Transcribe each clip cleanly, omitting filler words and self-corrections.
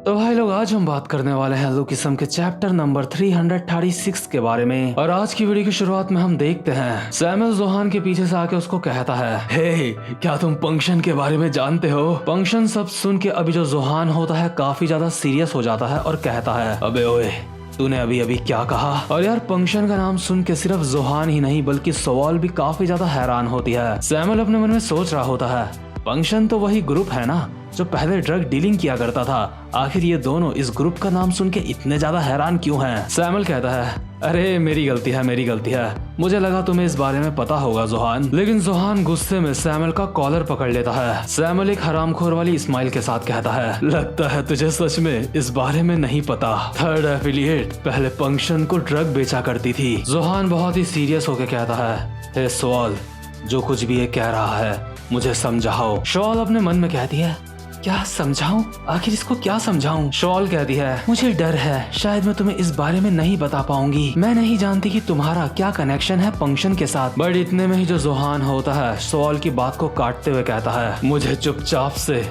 तो भाई लोग, आज हम बात करने वाले हैं लुकिसम के चैप्टर नंबर 336 के बारे में। और आज की वीडियो की शुरुआत में हम देखते हैं सैमुअल जोहान के पीछे से आके उसको कहता है, हे क्या तुम पंक्शन के बारे में जानते हो? पंक्शन सब सुन के अभी जो जोहान होता है काफी ज्यादा सीरियस हो जाता है और कहता है, अबे ओए तूने अभी अभी क्या कहा? और यार पंक्शन का नाम सुन के सिर्फ जोहान ही नहीं बल्कि सवाल भी काफी ज्यादा हैरान होती है। सैमुअल अपने मन में सोच रहा होता है, पंक्शन तो वही ग्रुप है ना जो पहले ड्रग डीलिंग किया करता था। आखिर ये दोनों इस ग्रुप का नाम सुन के इतने ज्यादा हैरान क्यों हैं? सैमुअल कहता है, अरे मेरी गलती है, मुझे लगा तुम्हें इस बारे में पता होगा जोहान। लेकिन जोहान गुस्से में सैमुअल का कॉलर पकड़ लेता है। सैमुअल एक हरामखोर वाली स्माइल के साथ कहता है, लगता है तुझे सच में इस बारे में नहीं पता। थर्ड एफिलिएट पहले पंक्शन को ड्रग बेचा करती थी। जोहान बहुत ही सीरियस होकर कहता है, हे सवाल, जो कुछ भी ये कह रहा है मुझे समझाओ। शॉल अपने मन में कहती है, क्या समझाऊं? आखिर इसको क्या समझाऊं? शॉल कहती है, मुझे डर है शायद मैं तुम्हें इस बारे में नहीं बता पाऊंगी। मैं नहीं जानती कि तुम्हारा क्या कनेक्शन है पंक्शन के साथ। बट इतने में ही जो जोहान होता है शॉल की बात को काटते हुए कहता है, मुझे चुपचाप से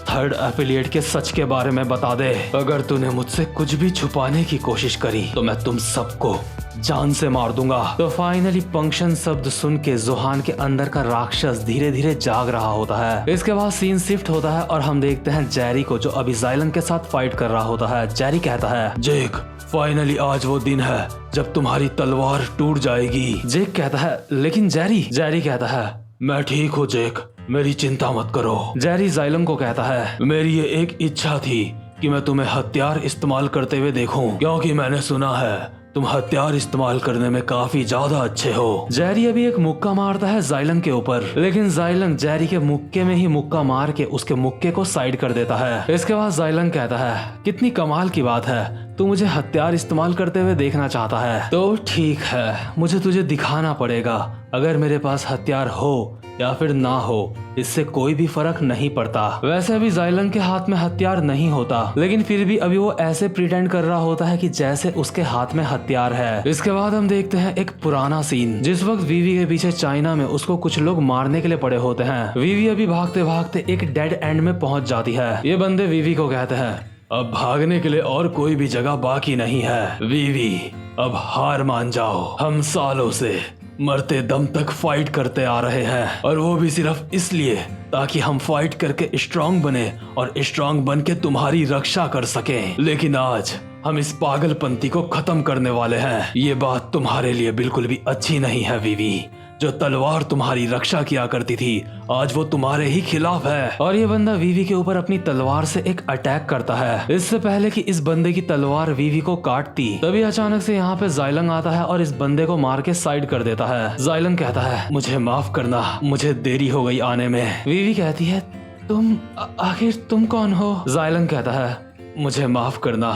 थर्ड एफिलिएट के सच के बारे में बता दे। अगर तूने मुझसे कुछ भी छुपाने की कोशिश करी तो मैं तुम सबको जान से मार दूंगा। तो फाइनली पंक्शन शब्द सुन के जोहान के अंदर का राक्षस धीरे धीरे जाग रहा होता है। इसके बाद सीन शिफ्ट होता है और हम देखते हैं जेरी को, जो अभी जाइलन के साथ फाइट कर रहा होता है। जेरी कहता है, जेक फाइनली आज वो दिन है जब तुम्हारी तलवार टूट जाएगी। जेक कहता है, लेकिन जेरी कहता है, मैं ठीक हूँ जेक, मेरी चिंता मत करो। जेरी जाइलन को कहता है, मेरी ये एक इच्छा थी कि मैं तुम्हें हथियार इस्तेमाल करते हुए देखूं, क्योंकि मैंने सुना है तुम हथियार इस्तेमाल करने में काफी ज्यादा अच्छे हो। जेरी अभी एक मुक्का मारता है जाइलन के ऊपर, लेकिन जाइलन जेरी के मुक्के में ही मुक्का मार के उसके मुक्के को साइड कर देता है। इसके बाद जाइलन कहता है, कितनी कमाल की बात है, तू मुझे हथियार इस्तेमाल करते हुए देखना चाहता है तो ठीक है, मुझे तुझे दिखाना पड़ेगा। अगर मेरे पास हथियार हो या फिर ना हो, इससे कोई भी फर्क नहीं पड़ता। वैसे अभी जाइलन के हाथ में हथियार नहीं होता, लेकिन फिर भी अभी वो ऐसे प्रिटेंड कर रहा होता है कि जैसे उसके हाथ में हथियार है। इसके बाद हम देखते हैं एक पुराना सीन, जिस वक्त वीवी के पीछे चाइना में उसको कुछ लोग मारने के लिए पड़े होते हैं। वीवी अभी भागते भागते एक डेड एंड में पहुंच जाती है। ये बंदे वीवी को कहते हैं, अब भागने के लिए और कोई भी जगह बाकी नहीं है वीवी, अब हार मान जाओ। हम सालों से मरते दम तक फाइट करते आ रहे हैं, और वो भी सिर्फ इसलिए ताकि हम फाइट करके स्ट्रांग बने और स्ट्रांग बन के तुम्हारी रक्षा कर सकें। लेकिन आज हम इस पागलपंती को खत्म करने वाले हैं। ये बात तुम्हारे लिए बिल्कुल भी अच्छी नहीं है वीवी। जो तलवार तुम्हारी रक्षा किया करती थी आज वो तुम्हारे ही खिलाफ है। और ये बंदा वीवी के ऊपर अपनी तलवार से एक अटैक करता है। इससे पहले कि इस बंदे की तलवार वीवी को काटती, तभी अचानक से यहाँ पे जाइलन आता है और इस बंदे को मार के साइड कर देता है। जाइलन कहता है, मुझे माफ करना, मुझे देरी हो गई आने में। वीवी कहती है, तुम आखिर तुम कौन हो? जाइलन कहता है, मुझे माफ करना,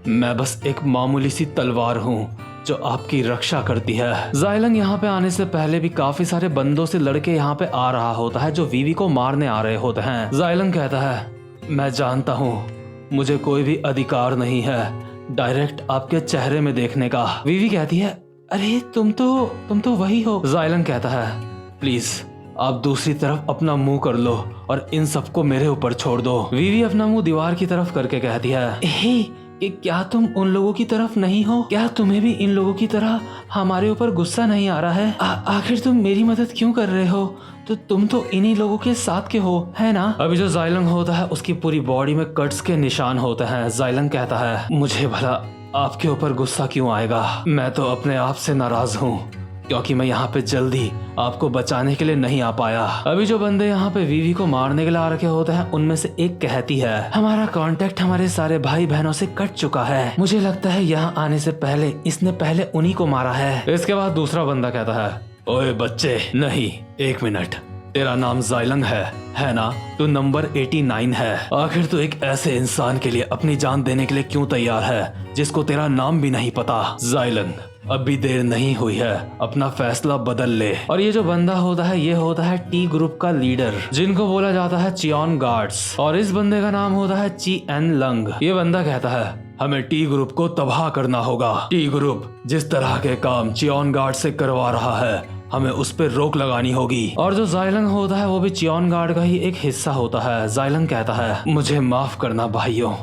मैं बस एक मामूली सी तलवार हूँ जो आपकी रक्षा करती है। जाइलन यहाँ पे आने से पहले भी काफी सारे बंदों से लड़के यहाँ पे आ रहा होता है जो वीवी को मारने आ रहे होते हैं। जाइलन कहता है, मैं जानता हूँ मुझे कोई भी अधिकार नहीं है डायरेक्ट आपके चेहरे में देखने का। वीवी कहती है, अरे तुम तो वही हो। जाइलन कहता है, प्लीज आप दूसरी तरफ अपना मुंह कर लो और इन सबको मेरे ऊपर छोड़ दो। वीवी अपना मुंह दीवार की तरफ करके कहती है, कि क्या तुम उन लोगों की तरफ नहीं हो? क्या तुम्हें भी इन लोगों की तरह हमारे ऊपर गुस्सा नहीं आ रहा है? आखिर तुम मेरी मदद क्यों कर रहे हो? तो तुम तो इन्हीं लोगों के साथ के हो, है ना? अभी जो जाइलन होता है उसकी पूरी बॉडी में कट्स के निशान होते हैं। जाइलन कहता है, मुझे भला आपके ऊपर गुस्सा क्यों आएगा? मैं तो अपने आप से नाराज हूँ क्योंकि मैं यहाँ पे जल्दी आपको बचाने के लिए नहीं आ पाया। अभी जो बंदे यहाँ पे वीवी को मारने के लिए आ रखे होते हैं उनमें से एक कहती है, हमारा कांटेक्ट हमारे सारे भाई बहनों से कट चुका है, मुझे लगता है यहाँ आने से पहले इसने पहले उन्हीं को मारा है। इसके बाद दूसरा बंदा कहता है, ओए बच्चे, नहीं, एक मिनट, तेरा नाम जाइलन है ना? तू नंबर 89 है। आखिर तू एक ऐसे इंसान के लिए अपनी जान देने के लिए क्यों तैयार है जिसको तेरा नाम भी नहीं पता? जाइलन, अभी देर नहीं हुई है, अपना फैसला बदल ले। और ये जो बंदा होता है ये होता है टी ग्रुप का लीडर, जिनको बोला जाता है चियोन गार्ड्स, और इस बंदे का नाम होता है ची एन लंग। ये बंदा कहता है, हमें टी ग्रुप को तबाह करना होगा। टी ग्रुप जिस तरह के काम चियोन गार्ड से करवा रहा है हमें उस पर रोक लगानी होगी। और जो जाइलन होता है वो भी चियोन गार्ड का ही एक हिस्सा होता है। जाइलन कहता है, मुझे माफ करना भाइयों,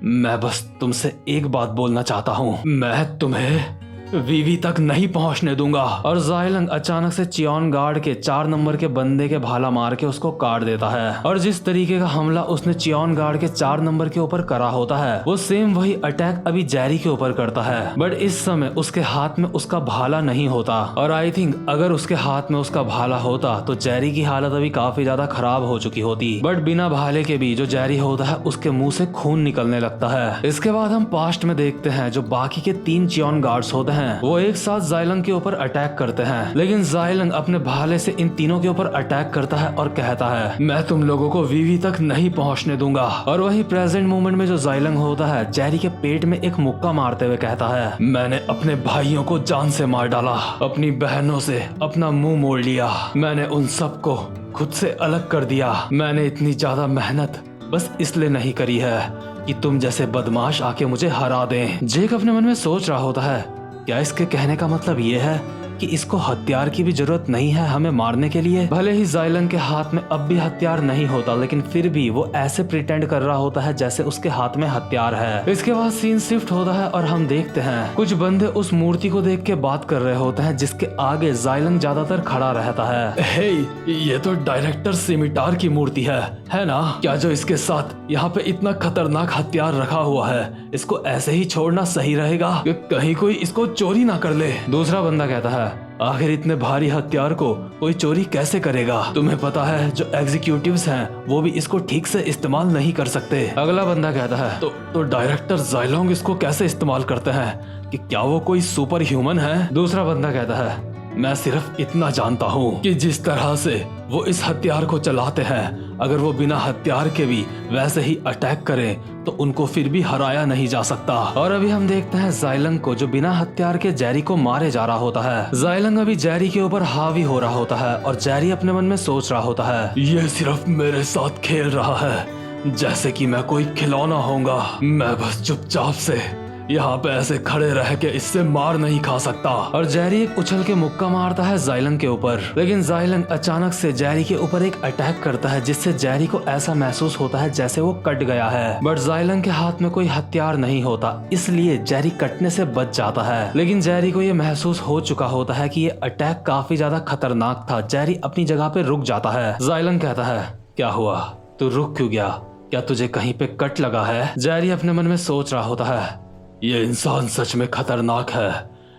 मैं बस तुमसे एक बात बोलना चाहता हूँ, मैं तुम्हें वीवी तक नहीं पहुंचने दूंगा। और जाइलंग अचानक से चियोन गार्ड के 4 नंबर के बंदे के भाला मार के उसको काट देता है। और जिस तरीके का हमला उसने चियोन गार्ड के 4 नंबर के ऊपर करा होता है, वो सेम वही अटैक अभी जेरी के ऊपर करता है। बट इस समय उसके हाथ में उसका भाला नहीं होता। और आई थिंक अगर उसके हाथ में उसका भाला होता तो जेरी की हालत अभी काफी ज्यादा खराब हो चुकी होती। बट बिना भाले के भी जो जेरी होता है उसके मुंह से खून निकलने लगता है। इसके बाद हम पास्ट में देखते हैं, जो बाकी के 3 चियोन गार्ड्स होते हैं वो एक साथ जाइलंग के ऊपर अटैक करते हैं। लेकिन जाइलंग अपने भाले से इन तीनों के ऊपर अटैक करता है और कहता है, मैं तुम लोगों को वीवी तक नहीं पहुंचने दूंगा। और वही प्रेजेंट मोमेंट में जो जाइलंग होता है जेरी के पेट में एक मुक्का मारते हुए कहता है, मैंने अपने भाइयों को जान से मार डाला, अपनी बहनों से अपना मुंह मोड़ लिया, मैंने उन सबको खुद से अलग कर दिया। मैंने इतनी ज्यादा मेहनत बस इसलिए नहीं करी है कि तुम जैसे बदमाश आके मुझे हरा दें। जेक अपने मन में सोच रहा होता है, क्या इसके कहने का मतलब ये है कि इसको हथियार की भी जरूरत नहीं है हमें मारने के लिए? भले ही जाइलंग के हाथ में अब भी हथियार नहीं होता, लेकिन फिर भी वो ऐसे प्रिटेंड कर रहा होता है जैसे उसके हाथ में हथियार है। इसके बाद सीन शिफ्ट होता है और हम देखते हैं कुछ बंदे उस मूर्ति को देख के बात कर रहे होते हैं जिसके आगे जाइलंग ज्यादातर खड़ा रहता है। हे, ये तो डायरेक्टर सिमिटार की मूर्ति है ना? क्या जो इसके साथ यहाँ पे इतना खतरनाक हथियार रखा हुआ है, इसको ऐसे ही छोड़ना सही रहेगा कि कहीं कोई इसको चोरी ना कर ले? दूसरा बंदा कहता है, आखिर इतने भारी हथियार को कोई चोरी कैसे करेगा? तुम्हें पता है जो एग्जीक्यूटिव्स हैं वो भी इसको ठीक से इस्तेमाल नहीं कर सकते। अगला बंदा कहता है, तो डायरेक्टर जाइलोंग इसको कैसे इस्तेमाल करते हैं कि क्या वो कोई सुपर ह्यूमन है? दूसरा बंदा कहता है, मैं सिर्फ इतना जानता हूँ कि जिस तरह से वो इस हथियार को चलाते हैं, अगर वो बिना हथियार के भी वैसे ही अटैक करें तो उनको फिर भी हराया नहीं जा सकता। और अभी हम देखते हैं जाइलंग को, जो बिना हथियार के जेरी को मारे जा रहा होता है। जाइलंग अभी जेरी के ऊपर हावी हो रहा होता है और जेरी अपने मन में सोच रहा होता है, ये सिर्फ मेरे साथ खेल रहा है जैसे कि मैं कोई खिलौना होऊंगा। मैं बस चुपचाप से यहाँ पे ऐसे खड़े रह के इससे मार नहीं खा सकता। और जेरी एक उछल के मुक्का मारता है जाइलंग के ऊपर, लेकिन जाइलंग अचानक से जेरी के ऊपर एक अटैक करता है जिससे जेरी को ऐसा महसूस होता है जैसे वो कट गया है। बट जाइलंग के हाथ में कोई हथियार नहीं होता, इसलिए जेरी कटने से बच जाता है। लेकिन जेरी को ये महसूस हो चुका होता है कि ये अटैक काफी ज्यादा खतरनाक था। जेरी अपनी जगह पे रुक जाता है। जाइलंग कहता है, क्या हुआ, तू रुक क्यों गया? क्या तुझे कहीं पे कट लगा है? जेरी अपने मन में सोच रहा होता है, ये इंसान सच में खतरनाक है,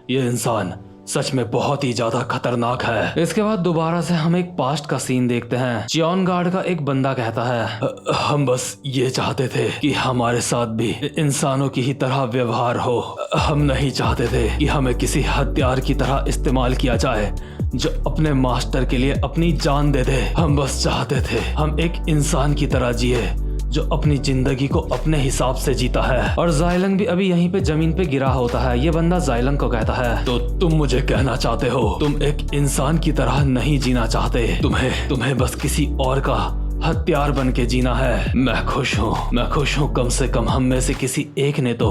ये इंसान सच में बहुत ही ज्यादा खतरनाक है। इसके बाद दोबारा से हम एक पास्ट का सीन देखते हैं। चियोन गार्ड का एक बंदा कहता है, हम बस ये चाहते थे कि हमारे साथ भी इंसानों की ही तरह व्यवहार हो। हम नहीं चाहते थे कि हमें किसी हथियार की तरह इस्तेमाल किया जाए जो अपने मास्टर के लिए अपनी जान दे दे। हम बस चाहते थे हम एक इंसान की तरह जिए जो अपनी जिंदगी को अपने हिसाब से जीता है। और जाइलंग भी अभी यहीं पे जमीन पे गिरा होता है। ये बंदा जाइलंग को कहता है, तो तुम मुझे कहना चाहते हो तुम एक इंसान की तरह नहीं जीना चाहते, तुम्हें बस किसी और का हथियार बन के जीना है। मैं खुश हूँ कम से कम हम में से किसी एक ने तो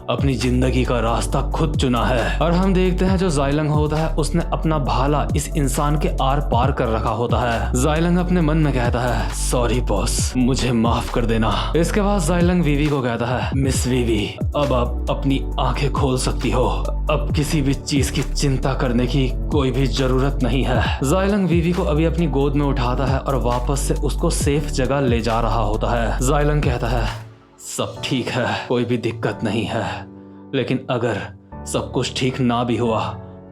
अपनी जिंदगी का रास्ता खुद चुना है। और हम देखते हैं जो जाइलंग होता है उसने अपना भाला इस इंसान के आर पार कर रखा होता है। जाइलंग अपने मन में कहता है, सॉरी बॉस, मुझे माफ कर देना। इसके बाद जाइलंग वीवी को कहता है, मिस वीवी, अब आप अपनी आंखें खोल सकती हो। अब किसी भी चीज की चिंता करने की कोई भी जरूरत नहीं है। जाइलंग वीवी को अभी अपनी गोद में उठाता है और वापस से उसको सेफ जगह ले जा रहा होता है। जाइलंग कहता है, सब ठीक है, कोई भी दिक्कत नहीं है, लेकिन अगर सब कुछ ठीक ना भी हुआ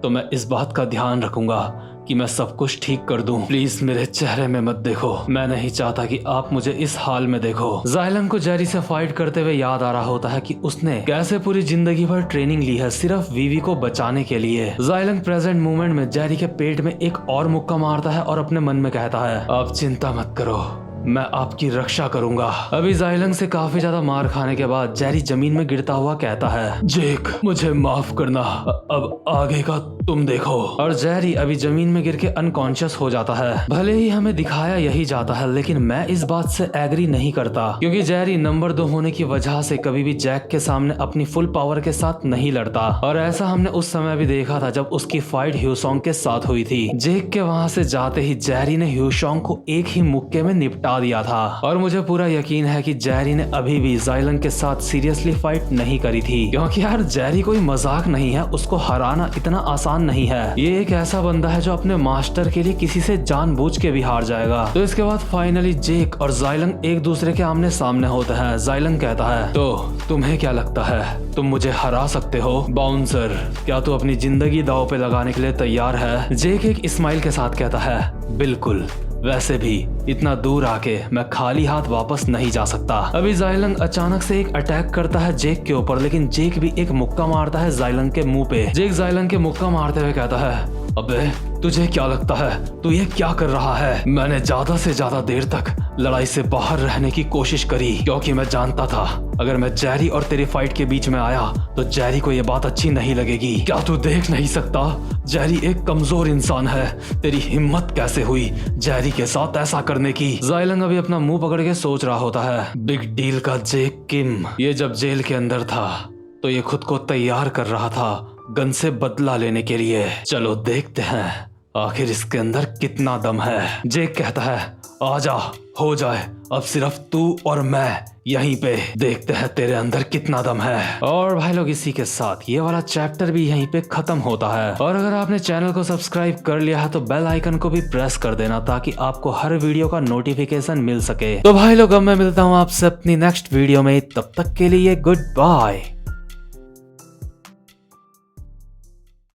तो मैं इस बात का ध्यान रखूंगा कि मैं सब कुछ ठीक कर दूं। प्लीज मेरे चेहरे में मत देखो, मैं नहीं चाहता कि आप मुझे इस हाल में देखो। जाइलंग को जेरी से फाइट करते हुए याद आ रहा होता है कि उसने कैसे पूरी जिंदगी भर ट्रेनिंग ली है सिर्फ वीवी को बचाने के लिए। जाइलंग प्रेजेंट मोमेंट में जेरी के पेट में एक और मुक्का मारता है और अपने मन में कहता है, आप चिंता मत करो, मैं आपकी रक्षा करूंगा। अभी जाइलंग से काफी ज्यादा मार खाने के बाद जेरी जमीन में गिरता हुआ कहता है, जेक, मुझे माफ करना, अब आगे का तुम देखो। और जेरी अभी जमीन में गिर के अनकॉन्शियस हो जाता है। भले ही हमें दिखाया यही जाता है, लेकिन मैं इस बात से एग्री नहीं करता, क्योंकि जेरी नंबर 2 होने की वजह से कभी भी जैक के सामने अपनी फुल पावर के साथ नहीं लड़ता। और ऐसा हमने उस समय भी देखा था जब उसकी फाइट ह्यूसोंग के साथ हुई थी। जैक के वहां से जाते ही जेरी ने ह्यूसोंग को एक ही मुक्के में निपटा दिया था। और मुझे पूरा यकीन है कि जेरी ने अभी भी ज़ाइलंग के साथ सीरियसली फाइट नहीं करी थी, क्योंकि यार जेरी कोई मजाक नहीं है, उसको हराना इतना आसान नहीं है। ये एक ऐसा बंदा है जो अपने मास्टर के लिए किसी से जानबूझ के भी हार जाएगा। तो इसके बाद फाइनली जेक और ज़ाइलंग एक दूसरे के आमने सामने होते हैं। ज़ाइलंग कहता है, तो तुम्हें क्या लगता है तुम मुझे हरा सकते हो बाउंसर? क्या तू अपनी जिंदगी दांव पे लगाने के लिए तैयार है? जेक एक स्माइल के साथ कहता है, बिल्कुल। वैसे भी इतना दूर आके मैं खाली हाथ वापस नहीं जा सकता। अभी ज़ाइलंग अचानक से एक अटैक करता है जेक के ऊपर, लेकिन जेक भी एक मुक्का मारता है ज़ाइलंग के मुंह पे। जेक ज़ाइलंग के मुक्का मारते हुए कहता है, अबे तुझे क्या लगता है तू ये क्या कर रहा है? मैंने ज्यादा से ज्यादा देर तक लड़ाई से बाहर रहने की कोशिश करी, क्योंकि मैं जानता था अगर मैं जेरी और तेरी फाइट के बीच में आया तो जेरी को ये बात अच्छी नहीं लगेगी। क्या तू देख नहीं सकता जेरी एक कमजोर इंसान है? तेरी हिम्मत कैसे हुई जेरी के साथ ऐसा करने की? ज़ाइलंग अभी अपना मुंह पकड़ के सोच रहा होता है। बिग डील का जेक किम ये जब जेल के अंदर था तो ये खुद को तैयार कर रहा था गन से बदला लेने के लिए। चलो देखते हैं आखिर इसके अंदर कितना दम है। जेक कहता है, आजा हो जाए, अब सिर्फ तू और मैं यहीं पे, देखते हैं तेरे अंदर कितना दम है। और भाई लोग इसी के साथ ये वाला चैप्टर भी यहीं पे खत्म होता है। और अगर आपने चैनल को सब्सक्राइब कर लिया है तो बेल आइकन को भी प्रेस कर देना, ताकि आपको हर वीडियो का नोटिफिकेशन मिल सके। तो भाई लोग अब मैं मिलता हूँ आपसे अपनी नेक्स्ट वीडियो में, तब तक के लिए गुड बाय।